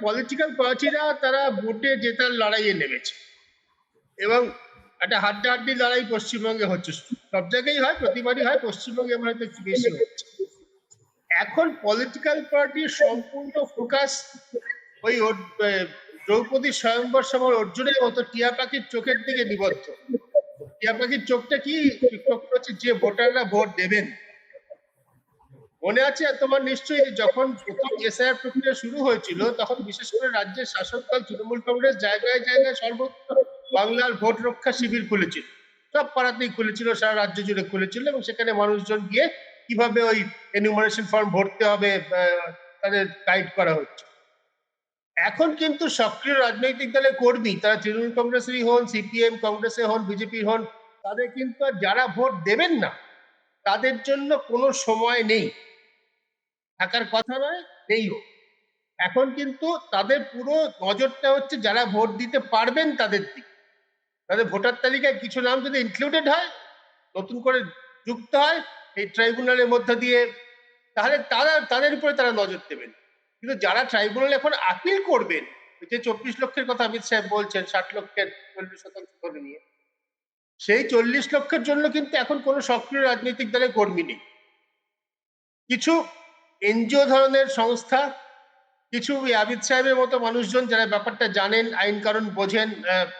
Political পার্টিরা তারা ভোটে জেতার লড়াইয়ে নেমেছে এবং একটা হাড্ডাহাড্ডি লড়াই পশ্চিমবঙ্গে হচ্ছে। সব জায়গায় হয়, প্রতিবারই হয়, পশ্চিমবঙ্গে আমার হয়তো একটু বেশি হচ্ছে। এখন পলিটিক্যাল পার্টির সম্পূর্ণ ফোকাস ওই দ্রৌপদী স্বয়ম্বর সময় অর্জুনের মতো টিয়া পাখির চোখের দিকে নিবদ্ধ। টিয়া পাখির চোখটা কি? চোখটা হচ্ছে যে ভোটাররা ভোট দেবেন। মনে আছে তোমার নিশ্চয়ই, যখন প্রথম এসআইআর প্রক্রিয়া শুরু হয়েছিল তখন বিশেষ করে রাজ্যের শাসক দল তৃণমূল কংগ্রেস জায়গায় জায়গায় সর্বত্র বাংলার ভোট রক্ষা শিবির খুলেছিল। সব পাড়াতেই খুলেছিল, সারা রাজ্য জুড়ে খুলেছিল এবং সেখানে মানুষজন গিয়ে কিভাবে ওই এনিউমারেশন ফর্ম ভরতে হবে তাদের গাইড করা হচ্ছে। এখন কিন্তু সক্রিয় রাজনৈতিক দলের কর্মী, তারা তৃণমূল কংগ্রেসেরই হন, সিপিএম কংগ্রেসে হন, বিজেপি হন, তাদের কিন্তু আর যারা ভোট দেবেন না তাদের জন্য কোনো সময় নেই, থাকার কথা নয়, নেইও। এখন কিন্তু তাদের পুরো নজরটা হচ্ছে যারা ভোট দিতে পারবেন তাদের দিকে। তাদের ভোটার তালিকায় কিছু নাম যদি ইনক্লুডেড হয়, নতুন করে যুক্ত হয় এই ট্রাইব্যুনালের মধ্যে দিয়ে, তাহলে তাদের উপরে তারা নজর দেবেন। কিন্তু যারা ট্রাইব্যুনাল এখন আপিল করবেন, যে 24 লক্ষের কথা অমিত সাহেব বলছেন, 60 লক্ষের 40% করে নিয়ে, সেই 40 লক্ষের জন্য কিন্তু এখন কোনো সক্রিয় রাজনৈতিক দলের কর্মী নেই। কিছু এনজিও ধরনের সংস্থা, কিছু আবিদ সাহেবের মতো মানুষজন যারা ব্যাপারটা জানেন, আইন কানুন বোঝেন,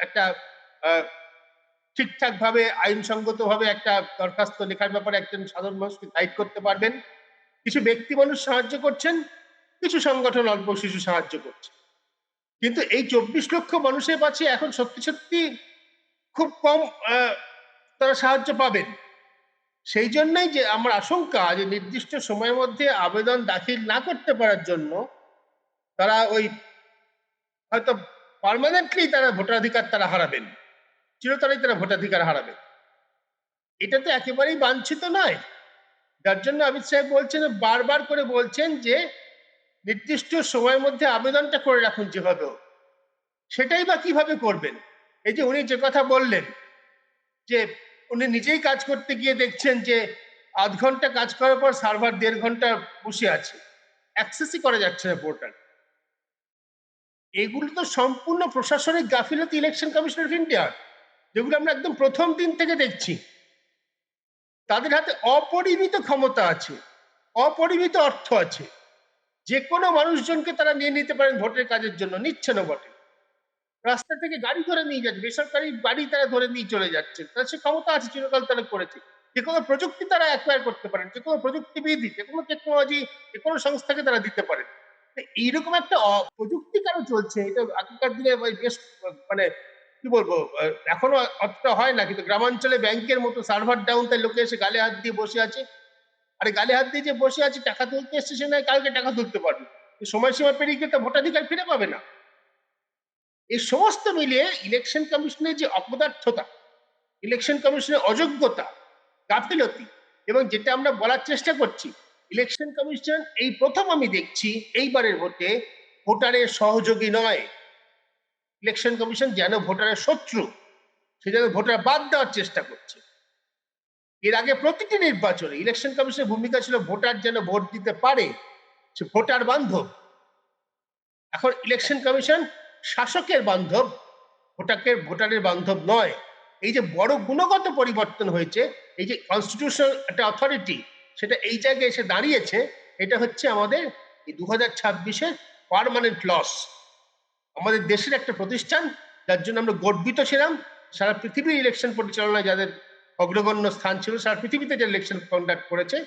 একটা ঠিকঠাক ভাবে আইনসঙ্গত ভাবে একটা দরখাস্ত লেখার ব্যাপারে একজন সাধারণ মানুষকে গাইড করতে পারবেন, কিছু ব্যক্তি মানুষ সাহায্য করছেন, কিছু সংগঠন অল্প শিশু সাহায্য করছে। কিন্তু এই 24 লক্ষ মানুষের কাছে এখন সত্যি সত্যি খুব কম তারা সাহায্য পাবেন। সেই জন্যই যে আমার আশঙ্কা যে নির্দিষ্ট সময়ের মধ্যে আবেদন দাখিল না করতে পারার জন্য তারা ওই হয়তো পার্মানেন্টলি তারা ভোটাধিকার তারা হারাবেন, চিরতরেই তারা ভোটাধিকার হারাবেন। এটা তো একেবারেই বাঞ্ছিত নয়। যার জন্য অমিত সাহেব বলছেন, বারবার করে বলছেন যে নির্দিষ্ট সময়ের মধ্যে আবেদনটা করে রাখুন যেভাবে হোক। সেটাই বা কিভাবে করবেন? এই যে উনি যে কথা বললেন যে উনি নিজেই কাজ করতে গিয়ে দেখছেন যে আধ ঘন্টা কাজ করার পর সার্ভার 1.5 ঘন্টা বসে আছে, অ্যাক্সেসই করা যাচ্ছে না পোর্টাল। এগুলো তো সম্পূর্ণ প্রশাসনিক গাফিলতি ইলেকশন কমিশন অফ ইন্ডিয়া, যেগুলো আমরা একদম প্রথম দিন থেকে দেখছি। তাদের হাতে অপরিমিত ক্ষমতা আছে, অপরিমিত অর্থ আছে, যে কোনো মানুষজনকে তারা নিয়ে নিতে পারেন ভোটের কাজের জন্য, নিচ্ছে না বটে। রাস্তা থেকে গাড়ি ধরে নিয়ে যাচ্ছে, বেসরকারি গাড়ি তারা ধরে নিয়ে চলে যাচ্ছে, তার সে ক্ষমতা আছে, চিরকাল তারা করেছে। যে কোনো প্রযুক্তি তারা অ্যাকোয়ার করতে পারেন, যে কোনো প্রযুক্তিবিদ, যে কোনো টেকনোলজি, যে কোনো সংস্থাকে তারা দিতে পারেন। এইরকম একটা প্রযুক্তি কেন চলছে? এটা আগেকার দিনে বেশ মানে কি বলবো, এখনো অতটা হয় না, কিন্তু গ্রামাঞ্চলে ব্যাংকের মতো সার্ভার ডাউন, তাই লোকে এসে গালে হাত দিয়ে বসে আছে। আরে গালে হাত দিয়ে যে বসে আছে, টাকা তুলতে এসছে, সে নয় কালকে টাকা তুলতে পারবে, সময়সীমা পেরিয়ে গেলে ভোটাধিকার ফিরে পাবে না। এই সমস্ত মিলিয়ে ইলেকশন কমিশনের যে অপদার্থতা, ইলেকশন কমিশনের অযোগ্যতা, গাফিলতি, এবং যেটা আমরা বলার চেষ্টা করছি, ইলেকশন কমিশন এই প্রথম আমি দেখছি এইবারের ভোটে ভোটারের সহযোগী নয়। ইলেকশন কমিশন যেন ভোটারের শত্রু, সে যেন ভোটার বাদ দেওয়ার চেষ্টা করছে। এর আগে প্রতিটি নির্বাচনে ইলেকশন কমিশনের ভূমিকা ছিল ভোটার যেন ভোট দিতে পারে, সে ভোটার বান্ধব। এখন ইলেকশন কমিশন শাসকের বান্ধব, ভোটারের বান্ধব নয়। এই যে বড় গুণগত পরিবর্তন হয়েছে, এই যে কনস্টিটিউশনাল একটা অথরিটি, সেটা এই জায়গায় এসে দাঁড়িয়েছে, এটা হচ্ছে আমাদের এই 2026-এর পার্মানেন্ট লস। আমাদের দেশের একটা প্রতিষ্ঠান যার জন্য আমরা গর্বিত ছিলাম, সারা পৃথিবীর ইলেকশন পরিচালনায় যাদের অগ্রগণ্য স্থান ছিল, সারা পৃথিবীতে যে ইলেকশন কন্ডাক্ট করেছে,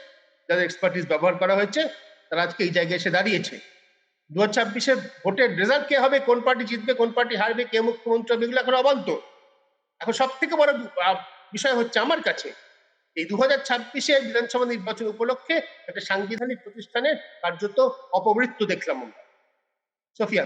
যাদের এক্সপার্টিস ব্যবহার করা হয়েছে, তারা আজকে এই জায়গায় এসে দাঁড়িয়েছে। 2026-এ ভোটের রেজাল্ট কে হবে, কোন পার্টি জিতবে, কোন পার্টি হারবে, কে মুখ্যমন্ত্রী হবে, এগুলো এখন অবান্তর। এখন সব থেকে বড় বিষয় হচ্ছে আমার কাছে এই 2026-এর বিধানসভা নির্বাচন উপলক্ষে একটা সাংবিধানিক প্রতিষ্ঠানের কার্যত অপমৃত্যু দেখলাম আমরা। সোফিয়া।